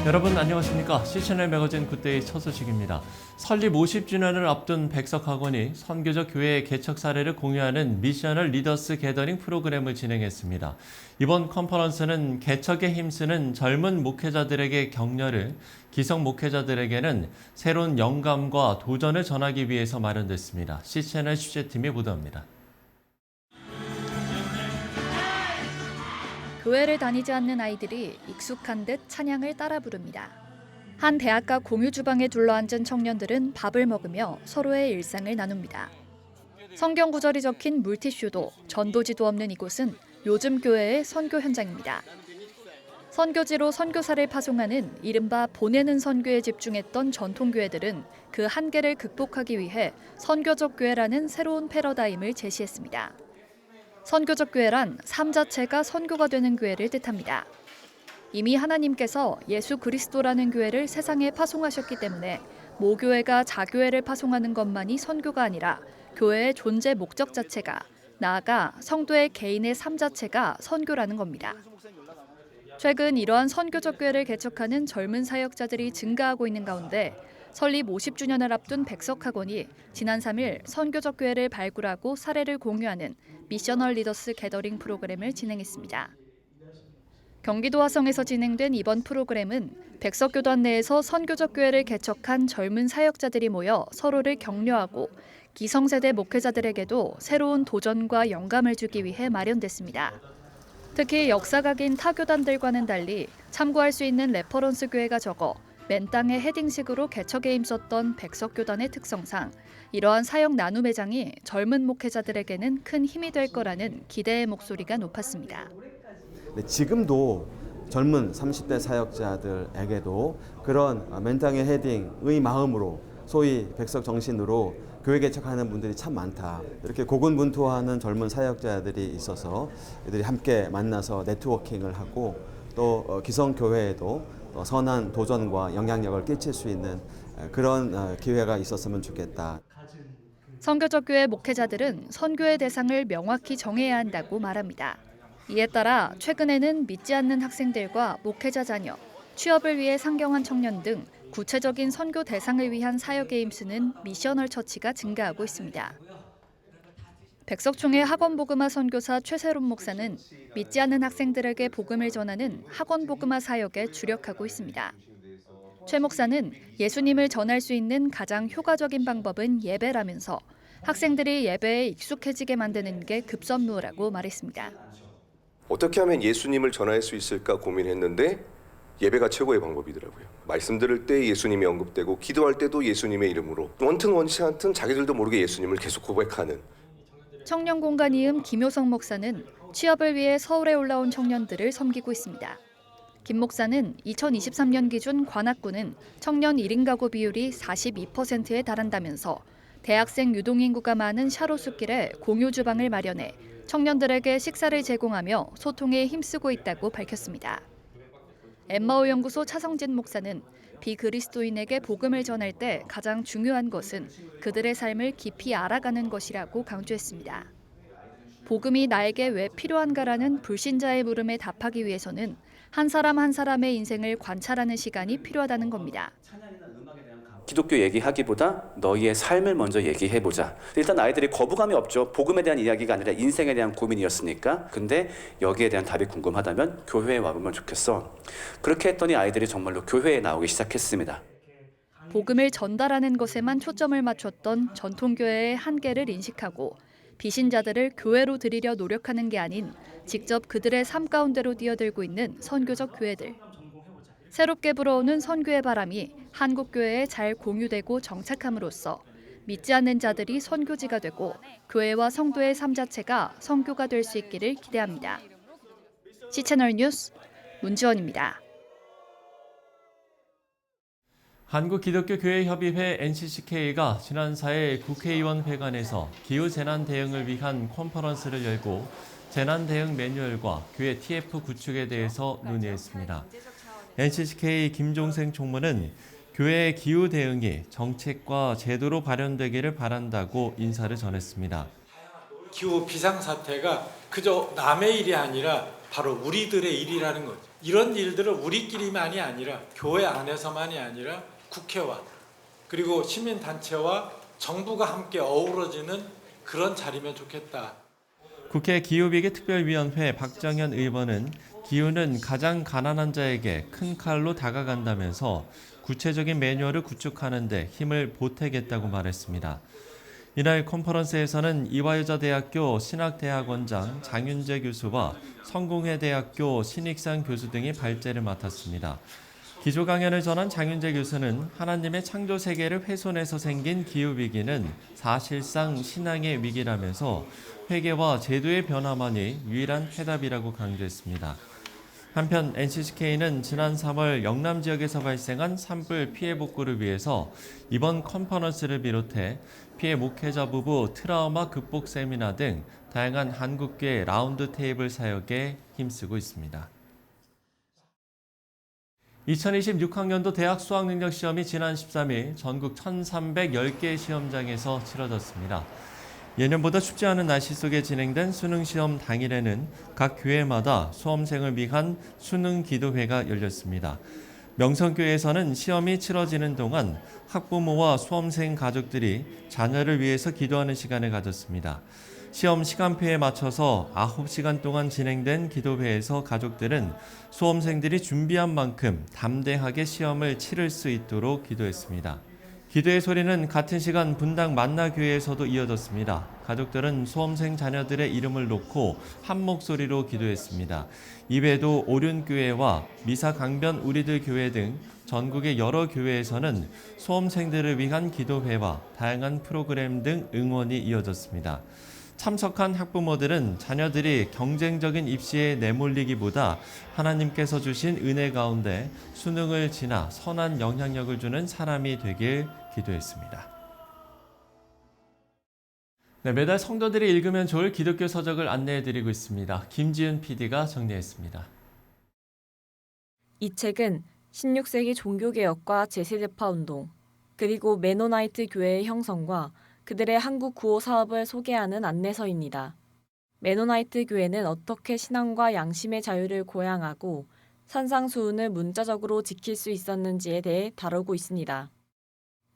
여러분 안녕하십니까? C채널 매거진 굿데이 첫 소식입니다. 설립 50주년을 앞둔 백석학원이 선교적 교회의 개척 사례를 공유하는 미셔널 리더스 게더링 프로그램을 진행했습니다. 이번 컨퍼런스는 개척에 힘쓰는 젊은 목회자들에게 격려를, 기성 목회자들에게는 새로운 영감과 도전을 전하기 위해서 마련됐습니다. C채널 취재팀이 보도합니다. 교회를 다니지 않는 아이들이 익숙한 듯 찬양을 따라 부릅니다. 한 대학가 공유 주방에 둘러앉은 청년들은 밥을 먹으며 서로의 일상을 나눕니다. 성경 구절이 적힌 물티슈도 전도지도 없는 이곳은 요즘 교회의 선교 현장입니다. 선교지로 선교사를 파송하는 이른바 보내는 선교에 집중했던 전통교회들은 그 한계를 극복하기 위해 선교적 교회라는 새로운 패러다임을 제시했습니다. 선교적 교회란 삶 자체가 선교가 되는 교회를 뜻합니다. 이미 하나님께서 예수 그리스도라는 교회를 세상에 파송하셨기 때문에 모교회가 자교회를 파송하는 것만이 선교가 아니라 교회의 존재 목적 자체가, 나아가 성도의 개인의 삶 자체가 선교라는 겁니다. 최근 이러한 선교적 교회를 개척하는 젊은 사역자들이 증가하고 있는 가운데 설립 50주년을 앞둔 백석학원이 지난 3일 선교적 교회를 발굴하고 사례를 공유하는 미셔널 리더스 게더링 프로그램을 진행했습니다. 경기도 화성에서 진행된 이번 프로그램은 백석교단 내에서 선교적 교회를 개척한 젊은 사역자들이 모여 서로를 격려하고 기성세대 목회자들에게도 새로운 도전과 영감을 주기 위해 마련됐습니다. 특히 역사가 긴 타 교단들과는 달리 참고할 수 있는 레퍼런스 교회가 적어 맨 땅에 헤딩식으로 개척에 힘썼던 백석교단의 특성상 이러한 사역 나눔 회장이 젊은 목회자들에게는 큰 힘이 될 거라는 기대의 목소리가 높았습니다. 지금도 젊은 30대 사역자들에게도 그런 맨 땅에 헤딩의 마음으로 소위 백석 정신으로 교회 개척하는 분들이 참 많다. 이렇게 고군분투하는 젊은 사역자들이 있어서 이들이 함께 만나서 네트워킹을 하고 또 기성교회에도 선한 도전과 영향력을 끼칠 수 있는 그런 기회가 있었으면 좋겠다. 선교적 교회 목회자들은 선교의 대상을 명확히 정해야 한다고 말합니다. 이에 따라 최근에는 믿지 않는 학생들과 목회자 자녀, 취업을 위해 상경한 청년 등 구체적인 선교 대상을 위한 사역에 힘쓰는 미셔널 처치가 증가하고 있습니다. 백석총회 학원복음화 선교사 최세롬 목사는 믿지 않는 학생들에게 복음을 전하는 학원복음화 사역에 주력하고 있습니다. 최 목사는 예수님을 전할 수 있는 가장 효과적인 방법은 예배라면서 학생들이 예배에 익숙해지게 만드는 게 급선무라고 말했습니다. 어떻게 하면 예수님을 전할 수 있을까 고민했는데 예배가 최고의 방법이더라고요. 말씀 들을 때 예수님이 언급되고 기도할 때도 예수님의 이름으로 원튼 원치 않든 자기들도 모르게 예수님을 계속 고백하는. 청년공간 이음 김효성 목사는 취업을 위해 서울에 올라온 청년들을 섬기고 있습니다. 김 목사는 2023년 기준 관악구는 청년 1인 가구 비율이 42%에 달한다면서 대학생 유동인구가 많은 샤로숲길에 공유 주방을 마련해 청년들에게 식사를 제공하며 소통에 힘쓰고 있다고 밝혔습니다. 엠마오 연구소 차성진 목사는 비그리스도인에게 복음을 전할 때 가장 중요한 것은 그들의 삶을 깊이 알아가는 것이라고 강조했습니다. 복음이 나에게 왜 필요한가라는 불신자의 물음에 답하기 위해서는 한 사람 한 사람의 인생을 관찰하는 시간이 필요하다는 겁니다. 기독교 얘기하기보다 너희의 삶을 먼저 얘기해보자. 일단 아이들이 거부감이 없죠. 복음에 대한 이야기가 아니라 인생에 대한 고민이었으니까. 근데 여기에 대한 답이 궁금하다면 교회에 와보면 좋겠어. 그렇게 했더니 아이들이 정말로 교회에 나오기 시작했습니다. 복음을 전달하는 것에만 초점을 맞췄던 전통교회의 한계를 인식하고 비신자들을 교회로 들이려 노력하는 게 아닌 직접 그들의 삶 가운데로 뛰어들고 있는 선교적 교회들. 새롭게 불어오는 선교의 바람이 한국 교회에 잘 공유되고 정착함으로써 믿지 않는 자들이 선교지가 되고 교회와 성도의 삶 자체가 선교가 될 수 있기를 기대합니다. C채널 뉴스 문지원입니다. 한국기독교교회협의회 NCCK가 지난 4일 국회의원 회관에서 기후재난 대응을 위한 컨퍼런스를 열고 재난 대응 매뉴얼과 교회 TF 구축에 대해서 논의했습니다. NCCK 김종생 총무는 교회의 기후 대응이 정책과 제도로 발현되기를 바란다고 인사를 전했습니다. 기후 비상사태가 그저 남의 일이 아니라 바로 우리들의 일이라는 거죠. 이런 일들을 우리끼리만이 아니라 교회 안에서만이 아니라 국회와 그리고 시민단체와 정부가 함께 어우러지는 그런 자리면 좋겠다. 국회 기후위기 특별위원회 박정현 의원은 기후는 가장 가난한 자에게 큰 칼로 다가간다면서 구체적인 매뉴얼을 구축하는 데 힘을 보태겠다고 말했습니다. 이날 컨퍼런스에서는 이화여자대학교 신학대학원장 장윤재 교수와 성공회대학교 신익상 교수 등이 발제를 맡았습니다. 기조 강연을 전한 장윤재 교수는 하나님의 창조 세계를 훼손해서 생긴 기후위기는 사실상 신앙의 위기라면서 회개와 제도의 변화만이 유일한 해답이라고 강조했습니다. 한편 NCCK는 지난 3월 영남 지역에서 발생한 산불 피해 복구를 위해서 이번 컨퍼런스를 비롯해 피해 목회자 부부 트라우마 극복 세미나 등 다양한 한국계 라운드 테이블 사역에 힘쓰고 있습니다. 2026학년도 대학 수학능력시험이 지난 13일 전국 1,310개 시험장에서 치러졌습니다. 예년보다 춥지 않은 날씨 속에 진행된 수능시험 당일에는 각 교회마다 수험생을 위한 수능 기도회가 열렸습니다. 명성교회에서는 시험이 치러지는 동안 학부모와 수험생 가족들이 자녀를 위해서 기도하는 시간을 가졌습니다. 시험 시간표에 맞춰서 9시간 동안 진행된 기도회에서 가족들은 수험생들이 준비한 만큼 담대하게 시험을 치를 수 있도록 기도했습니다. 기도의 소리는 같은 시간 분당 만나교회에서도 이어졌습니다. 가족들은 수험생 자녀들의 이름을 놓고 한 목소리로 기도했습니다. 이외에도 오륜교회와 미사강변 우리들 교회 등 전국의 여러 교회에서는 수험생들을 위한 기도회와 다양한 프로그램 등 응원이 이어졌습니다. 참석한 학부모들은 자녀들이 경쟁적인 입시에 내몰리기보다 하나님께서 주신 은혜 가운데 수능을 지나 선한 영향력을 주는 사람이 되길 기도했습니다. 네, 매달 성도들이 읽으면 좋을 기독교 서적을 안내해드리고 있습니다. 김지은 PD가 정리했습니다. 이 책은 16세기 종교개혁과 제3대파 운동, 그리고 메노나이트 교회의 형성과 그들의 한국 구호 사업을 소개하는 안내서입니다. 메노나이트 교회는 어떻게 신앙과 양심의 자유를 고양하고 산상수훈을 문자적으로 지킬 수 있었는지에 대해 다루고 있습니다.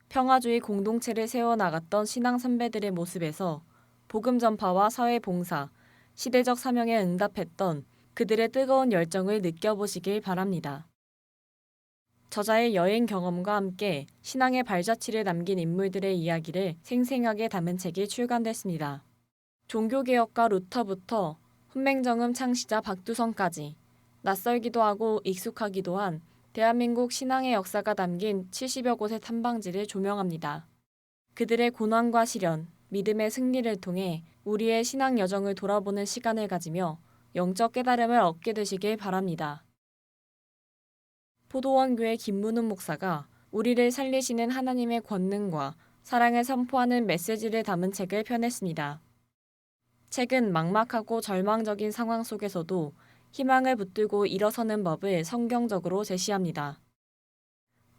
평화주의 공동체를 세워나갔던 신앙 선배들의 모습에서 복음 전파와 사회 봉사, 시대적 사명에 응답했던 그들의 뜨거운 열정을 느껴보시길 바랍니다. 저자의 여행 경험과 함께 신앙의 발자취를 남긴 인물들의 이야기를 생생하게 담은 책이 출간됐습니다. 종교개혁가 루터부터 훈맹정음 창시자 박두성까지 낯설기도 하고 익숙하기도 한 대한민국 신앙의 역사가 담긴 70여 곳의 탐방지를 조명합니다. 그들의 고난과 시련, 믿음의 승리를 통해 우리의 신앙 여정을 돌아보는 시간을 가지며 영적 깨달음을 얻게 되시길 바랍니다. 포도원교회 김문훈 목사가 우리를 살리시는 하나님의 권능과 사랑을 선포하는 메시지를 담은 책을 펴냈습니다. 책은 막막하고 절망적인 상황 속에서도 희망을 붙들고 일어서는 법을 성경적으로 제시합니다.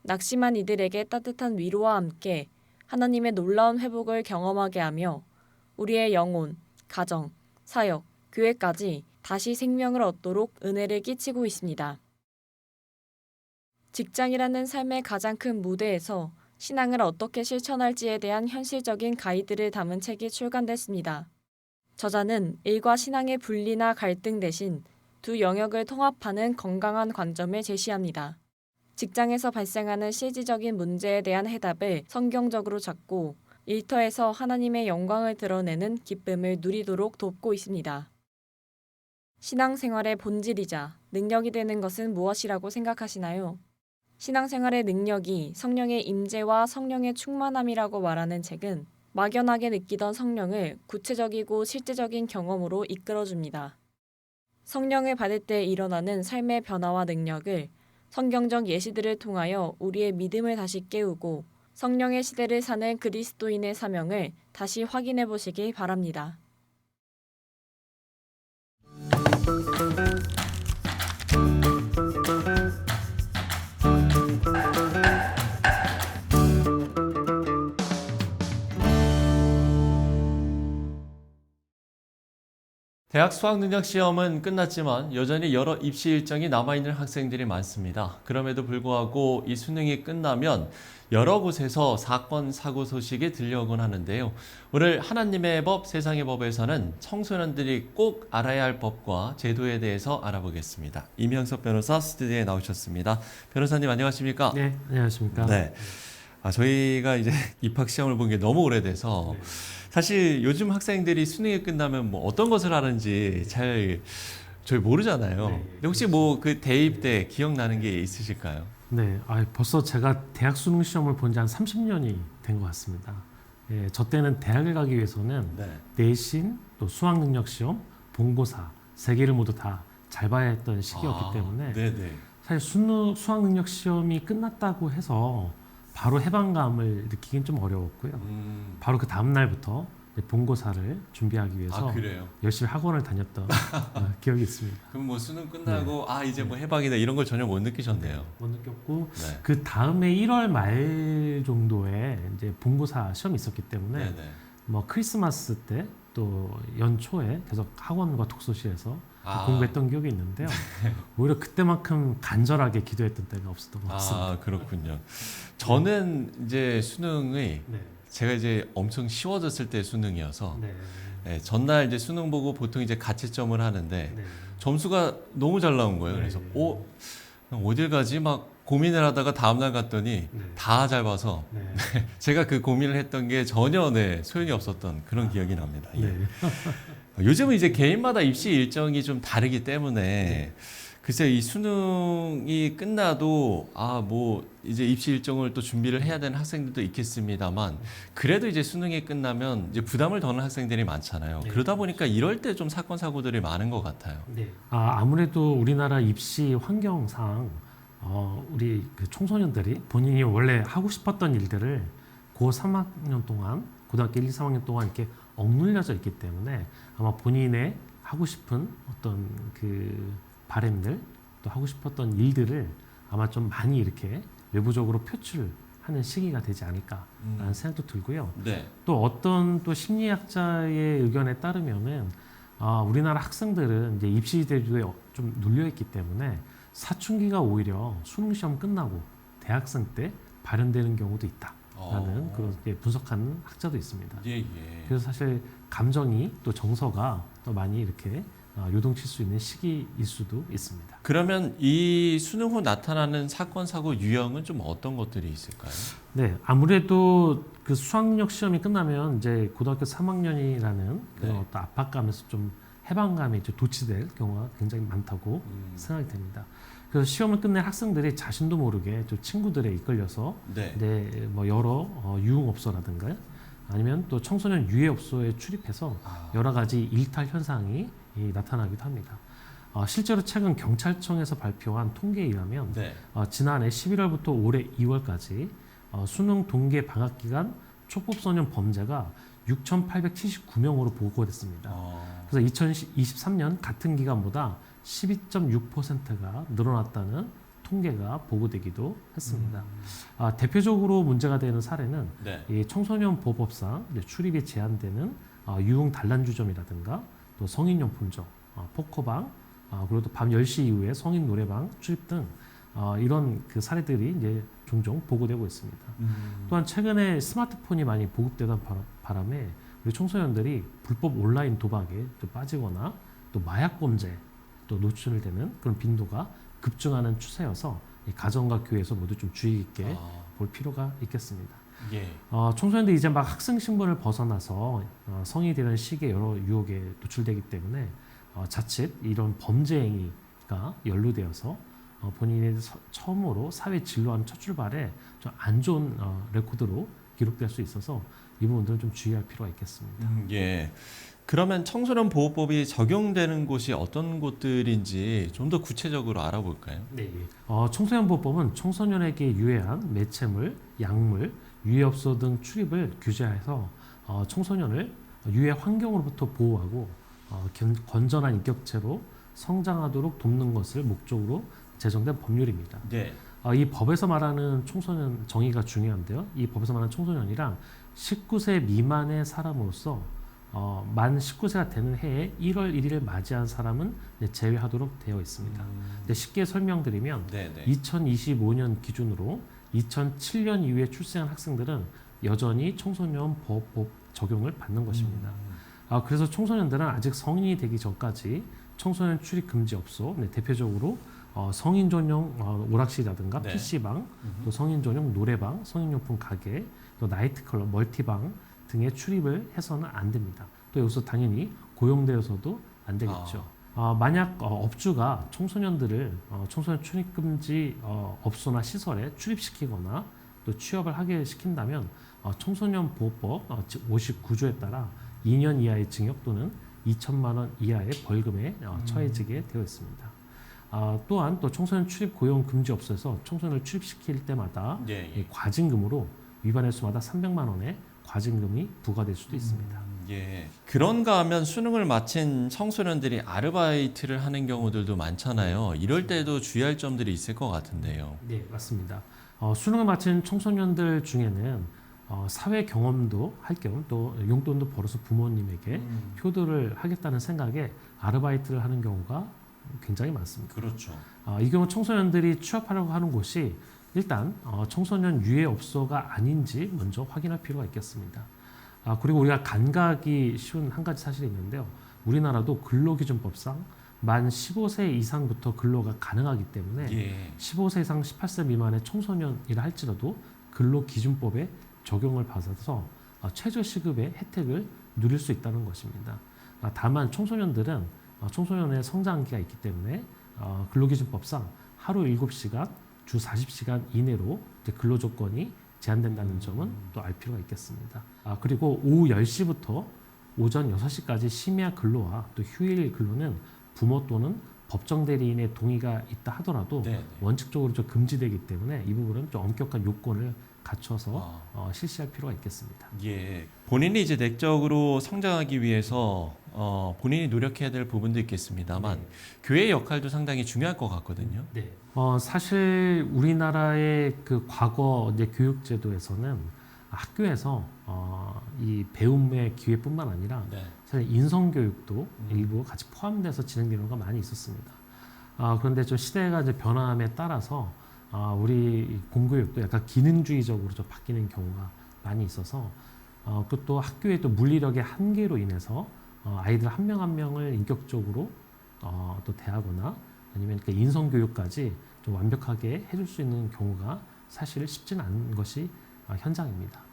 낙심한 이들에게 따뜻한 위로와 함께 하나님의 놀라운 회복을 경험하게 하며 우리의 영혼, 가정, 사역, 교회까지 다시 생명을 얻도록 은혜를 끼치고 있습니다. 직장이라는 삶의 가장 큰 무대에서 신앙을 어떻게 실천할지에 대한 현실적인 가이드를 담은 책이 출간됐습니다. 저자는 일과 신앙의 분리나 갈등 대신 두 영역을 통합하는 건강한 관점을 제시합니다. 직장에서 발생하는 실질적인 문제에 대한 해답을 성경적으로 찾고 일터에서 하나님의 영광을 드러내는 기쁨을 누리도록 돕고 있습니다. 신앙생활의 본질이자 능력이 되는 것은 무엇이라고 생각하시나요? 신앙생활의 능력이 성령의 임재와 성령의 충만함이라고 말하는 책은 막연하게 느끼던 성령을 구체적이고 실제적인 경험으로 이끌어줍니다. 성령을 받을 때 일어나는 삶의 변화와 능력을 성경적 예시들을 통하여 우리의 믿음을 다시 깨우고 성령의 시대를 사는 그리스도인의 사명을 다시 확인해 보시기 바랍니다. 대학 수학능력 시험은 끝났지만 여전히 여러 입시 일정이 남아있는 학생들이 많습니다. 그럼에도 불구하고 이 수능이 끝나면 여러 곳에서 사건, 사고 소식이 들려오곤 하는데요. 오늘 하나님의 법, 세상의 법에서는 청소년들이 꼭 알아야 할 법과 제도에 대해서 알아보겠습니다. 이명석 변호사 스튜디오에 나오셨습니다. 변호사님 안녕하십니까? 네, 안녕하십니까? 네. 저희가 이제 입학 시험을 본 게 너무 오래돼서 사실 요즘 학생들이 수능이 끝나면 뭐 어떤 것을 하는지 잘 저희 모르잖아요. 근데 혹시 뭐 그 대입 때 기억나는 게 있으실까요? 네, 벌써 제가 대학 수능 시험을 본 지 한 30년이 된 것 같습니다. 예, 저 때는 대학을 가기 위해서는 내신, 또 수학 능력 시험, 본고사 세 개를 모두 다 잘 봐야 했던 시기였기 때문에 사실 수학 능력 시험이 끝났다고 해서 바로 해방감을 느끼긴 좀 어려웠고요. 바로 그 다음 날부터 본고사를 준비하기 위해서 열심히 학원을 다녔던 기억이 있습니다. 그럼 뭐 수능 끝나고 이제 뭐 해방이다 이런 걸 전혀 못 느끼셨네요. 못 느꼈고 그 다음에 1월 말 정도에 이제 본고사 시험이 있었기 때문에 뭐 크리스마스 때 또 연초에 계속 학원과 독서실에서 공부했던 기억이 있는데요. 오히려 그때만큼 간절하게 기도했던 때가 없었던 것 같습니다. 그렇군요. 저는 이제 수능이 제가 이제 엄청 쉬워졌을 때 수능이어서 전날 이제 수능 보고 보통 이제 가채점을 하는데 점수가 너무 잘 나온 거예요. 그래서 어딜 가지 막 고민을 하다가 다음날 갔더니 다 잘 봐서 제가 그 고민을 했던 게 전혀 소용이 없었던 그런 기억이 납니다. 요즘은 이제 개인마다 입시 일정이 좀 다르기 때문에 글쎄요, 이 수능이 끝나도 뭐 이제 입시 일정을 또 준비를 해야 되는 학생들도 있겠습니다만 그래도 이제 수능이 끝나면 이제 부담을 더는 학생들이 많잖아요. 그러다 보니까 이럴 때 좀 사건 사고들이 많은 것 같아요. 아무래도 우리나라 입시 환경상 우리 그 청소년들이 본인이 원래 하고 싶었던 일들을 고 3학년 동안 고등학교 1, 2, 3학년 동안 이렇게 억눌려져 있기 때문에 아마 본인의 하고 싶은 어떤 그 바램들 또 하고 싶었던 일들을 아마 좀 많이 이렇게 외부적으로 표출하는 시기가 되지 않을까라는 생각도 들고요. 또 어떤 또 심리학자의 의견에 따르면은 우리나라 학생들은 이제 입시 제도에 좀 눌려 있기 때문에 사춘기가 오히려 수능 시험 끝나고 대학생 때 발현되는 경우도 있다라는 그렇게 분석하는 학자도 있습니다. 그래서 사실 감정이 또 정서가 또 많이 이렇게 요동칠 수 있는 시기일 수도 있습니다. 그러면 이 수능 후 나타나는 사건 사고 유형은 좀 어떤 것들이 있을까요? 네, 아무래도 그 수학능력 시험이 끝나면 이제 고등학교 3학년이라는 그런 어떤 압박감에서 좀 해방감에 이제 도취될 경우가 굉장히 많다고 생각이 됩니다. 그래서 시험을 끝낸 학생들이 자신도 모르게 좀 친구들에 이끌려서 뭐 여러 유흥업소라든가 아니면 또 청소년 유해업소에 출입해서 여러 가지 일탈 현상이 나타나기도 합니다. 실제로 최근 경찰청에서 발표한 통계에 의하면 지난해 11월부터 올해 2월까지 수능 동계 방학 기간 촉법소년 범죄가 6,879명으로 보고됐습니다. 그래서 2023년 같은 기간보다 12.6%가 늘어났다는 통계가 보고되기도 했습니다. 대표적으로 문제가 되는 사례는 이 청소년 보호법상 출입이 제한되는 유흥 단란주점이라든가 또 성인용품점, 포커방, 그리고 또 밤 10시 이후에 성인 노래방 출입 등 이런 그 사례들이 이제 종종 보고되고 있습니다. 또한 최근에 스마트폰이 많이 보급되던 바람에 우리 청소년들이 불법 온라인 도박에 또 빠지거나 또 마약 범죄 또 노출되는 그런 빈도가 급증하는 추세여서 이 가정과 교회에서 모두 좀 주의 깊게 볼 필요가 있겠습니다. 청소년들이 이제 막 학생 신분을 벗어나서 성인이 되는 시기에 여러 유혹에 노출되기 때문에 자칫 이런 범죄 행위가 연루되어서 본인이 처음으로 사회 진로하는 첫 출발에 좀 안 좋은 레코드로 기록될 수 있어서 이 부분들은 좀 주의할 필요가 있겠습니다. 그러면 청소년 보호법이 적용되는 곳이 어떤 곳들인지 좀 더 구체적으로 알아볼까요? 청소년 보호법은 청소년에게 유해한 매체물, 약물, 유해업소 등 출입을 규제해서 청소년을 유해 환경으로부터 보호하고 건전한 인격체로 성장하도록 돕는 것을 목적으로 제정된 법률입니다. 이 법에서 말하는 청소년 정의가 중요한데요. 이 법에서 말하는 청소년이란 19세 미만의 사람으로서 만 19세가 되는 해에 1월 1일을 맞이한 사람은 이제 제외하도록 되어 있습니다. 근데 쉽게 설명드리면 네네. 2025년 기준으로 2007년 이후에 출생한 학생들은 여전히 청소년 보호법 적용을 받는 것입니다. 그래서 청소년들은 아직 성인이 되기 전까지 청소년 출입 금지 업소, 대표적으로 성인 전용 오락실이라든가 네. PC방, 또 성인 전용 노래방, 성인용품 가게, 또 나이트클럽, 멀티방 등의 출입을 해서는 안 됩니다. 또 여기서 당연히 고용되어서도 안 되겠죠. 만약 업주가 청소년들을 청소년 출입 금지 업소나 시설에 출입시키거나 또 취업을 하게 시킨다면 청소년 보호법 59조에 따라 2년 이하의 징역 또는 2천만 원 이하의 벌금에 처해지게 되어 있습니다. 또한 또 청소년 출입 고용 금지 업소에서 청소년을 출입시킬 때마다 이 과징금으로 위반할 수마다 300만 원의 과징금이 부과될 수도 있습니다. 예. 그런가 하면 수능을 마친 청소년들이 아르바이트를 하는 경우들도 많잖아요. 이럴 때도 주의할 점들이 있을 것 같은데요. 네, 맞습니다. 수능을 마친 청소년들 중에는 사회 경험도 할 겸 또 용돈도 벌어서 부모님에게 효도를 하겠다는 생각에 아르바이트를 하는 경우가 굉장히 많습니다. 그렇죠. 이 경우 청소년들이 취업하려고 하는 곳이 일단 청소년 유해 업소가 아닌지 먼저 확인할 필요가 있겠습니다. 그리고 우리가 간과하기 쉬운 한 가지 사실이 있는데요. 우리나라도 근로기준법상 만 15세 이상부터 근로가 가능하기 때문에 15세 이상 18세 미만의 청소년이라 할지라도 근로기준법에 적용을 받아서 최저시급의 혜택을 누릴 수 있다는 것입니다. 다만 청소년들은 청소년의 성장기가 있기 때문에 근로기준법상 하루 7시간, 주 40시간 이내로 근로조건이 제한된다는 점은 또 알 필요가 있겠습니다. 그리고 오후 10시부터 오전 6시까지 심야 근로와 또 휴일 근로는 부모 또는 법정 대리인의 동의가 있다 하더라도 원칙적으로 좀 금지되기 때문에 이 부분은 좀 엄격한 요건을 갖춰서 실시할 필요가 있겠습니다. 예. 본인이 이제 내적으로 성장하기 위해서 본인이 노력해야 될 부분도 있겠습니다만 교회의 역할도 상당히 중요할 것 같거든요. 네. 사실 우리나라의 그 과거 이제 교육제도에서는 학교에서 이 배움의 기회뿐만 아니라 사실 인성교육도 일부 같이 포함돼서 진행되는 경우가 많이 있었습니다. 그런데 좀 시대가 이제 변함에 따라서 우리 공교육도 약간 기능주의적으로 좀 바뀌는 경우가 많이 있어서 또 학교의 또 물리력의 한계로 인해서 아이들 한 명 한 명을 인격적으로 또 대하거나 아니면 그 인성교육까지 좀 완벽하게 해줄 수 있는 경우가 사실 쉽지는 않은 것이 현장입니다.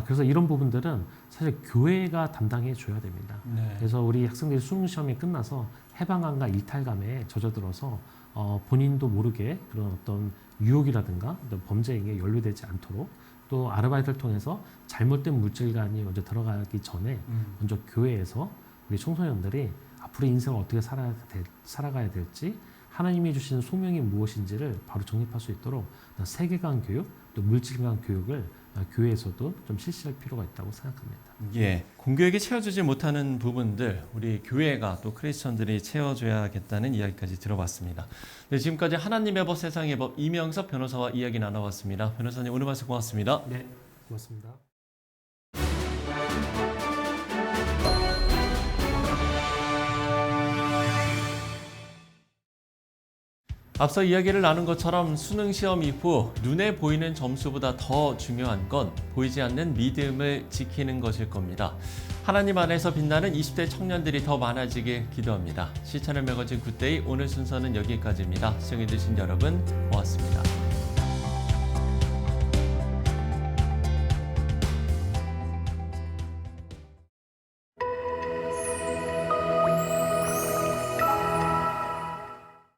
그래서 이런 부분들은 사실 교회가 담당해 줘야 됩니다. 그래서 우리 학생들이 수능 시험이 끝나서 해방감과 일탈감에 젖어들어서 본인도 모르게 그런 어떤 유혹이라든가 어떤 범죄에 연루되지 않도록 또 아르바이트를 통해서 잘못된 물질관이 먼저 들어가기 전에 먼저 교회에서 우리 청소년들이 앞으로 인생을 어떻게 살아가야 될지 하나님이 주신 소명이 무엇인지를 바로 정립할 수 있도록 세계관 교육, 또 물질관 교육을 교회에서도 좀 실시할 필요가 있다고 생각합니다. 예, 공교육이 채워주지 못하는 부분들 우리 교회가 또 크리스천들이 채워줘야겠다는 이야기까지 들어봤습니다. 네, 지금까지 하나님의 법 세상의 법 이명섭 변호사와 이야기 나눠봤습니다. 변호사님 오늘 말씀 고맙습니다. 네, 고맙습니다. 앞서 이야기를 나눈 것처럼 수능 시험 이후 눈에 보이는 점수보다 더 중요한 건 보이지 않는 믿음을 지키는 것일 겁니다. 하나님 안에서 빛나는 20대 청년들이 더 많아지길 기도합니다. 시천의 매거진 굿데이 오늘 순서는 여기까지입니다. 시청해주신 여러분 고맙습니다.